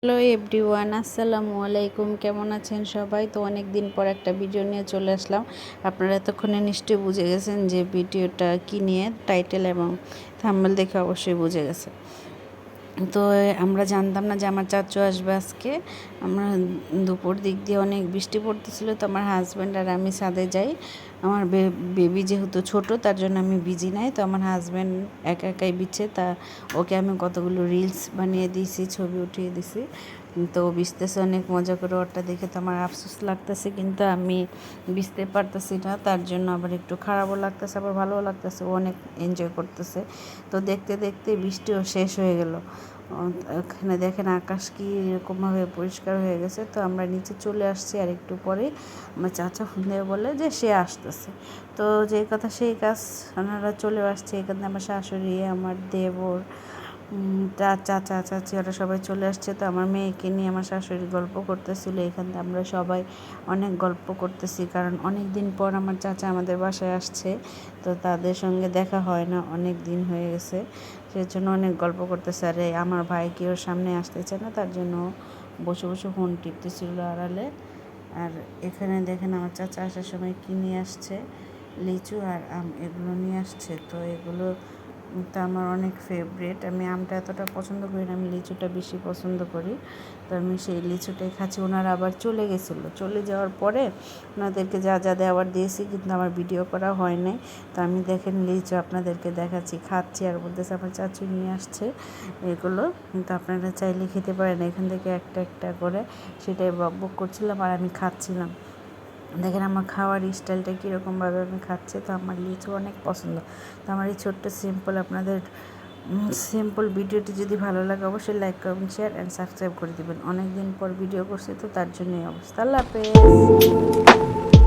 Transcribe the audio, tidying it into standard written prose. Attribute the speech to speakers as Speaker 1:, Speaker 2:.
Speaker 1: Hello everyone, আসসালামু আলাইকুম। কেমন আছেন সবাই? তো অনেক দিন পর একটা ভিডিও নিয়ে চলে আসলাম। আপনারা এতক্ষণে নিশ্চয়ই বুঝে গেছেন যে ভিডিওটা কী নিয়ে। টাইটেল এবং থাম্বনেল দেখে অবশ্যই বুঝে গেছে। তো আমরা জানতাম না যে আমার চাচু আসবে আজকে। আমরা দুপুর দিক দিয়ে অনেক বৃষ্টি পড়তেছিল, তো আমার হাজব্যান্ড আর আমি ছাদে যাই। আমার বেবি যেহেতু ছোট, তার জন্য আমি ভিজি নাই। তো আমার হাজব্যান্ড একা একাই বিছে, তা ওকে আমি কতগুলো রিলস বানিয়ে দিয়েছি, ছবি উঠিয়ে দিছি। তো ভিজতেছে অনেক মজা করে। ওরটা দেখে তো আমার আফসোস লাগতেছে, কিন্তু আমি ভিজতে পারতেছি না। তার জন্য আবার একটু খারাপও লাগতেছে, আবার ভালোও লাগতেছে। ও অনেক এনজয় করতেছে। তো দেখতে দেখতে বৃষ্টিও শেষ হয়ে গেল। ওখানে দেখেন আকাশ কি এরকমভাবে পরিষ্কার হয়ে গেছে। তো আমরা নিচে চলে আসছি, আর একটু পরে আমার চাচা ফোন দিয়ে বলে যে সে আসতেছে। তো যে কথা সেই কাজ, ওনারা চলে আসছে। এখানে আমার শাশুড়ি, আমার দেবর, চাচা চাচি, ওরা সবাই চলে আসছে। তো আমার মেয়েকে নিয়ে আমার শাশুড়ি গল্প করতেছিল। এখানে আমরা সবাই অনেক গল্প করতেছি, কারণ অনেক দিন পর আমার চাচা আমাদের বাসায় আসছে। তো তাদের সঙ্গে দেখা হয় না, অনেক দিন হয়ে গেছে। সেই জন্য অনেক গল্প করতেছে। আর আমার ভাই কি ওর সামনে আসতে চায় না, তার জন্য বসে বসে ফোন টিপতেছিল আড়ালে। আর এখানে দেখেন আমার চাচা আসার সময় কী নিয়ে আসছে, লিচু আর আম, এগুলো নিয়ে আসছে। তো এগুলো তো আমার অনেক ফেভারিট। আমি আমটা এতটা পছন্দ করি না, আমি লিচুটা বেশি পছন্দ করি। তো আমি সেই লিচুটাই খাচ্ছি। ওনারা আবার চলে গেছিলো, চলে যাওয়ার পরে ওনাদেরকে যা যা দেওয়ার দিয়েছি, কিন্তু আমার ভিডিও করা হয় নাই। তো আমি দেখেন লিচু আপনাদেরকে দেখাচ্ছি, খাচ্ছি, আর বলতেছে আমার চাচু নিয়ে আসছে এগুলো, কিন্তু আপনারা চাইলে খেতে পারেন এখান থেকে একটা একটা করে। সেটাই বকবক করছিলাম আর আমি খাচ্ছিলাম। দেখেন আমার খাওয়ার স্টাইলটা কীরকমভাবে আমি খাচ্ছি। তো আমার লিচু অনেক পছন্দ। তো আমার এই ছোট্ট আপনাদের সিম্পল ভিডিওটি যদি ভালো লাগে, অবশ্যই like, comment, share and subscribe করে দেবেন। অনেক দিন পর ভিডিও করছি, তো তার জন্যই অবস্থা। আল্লাহ হাফেজ।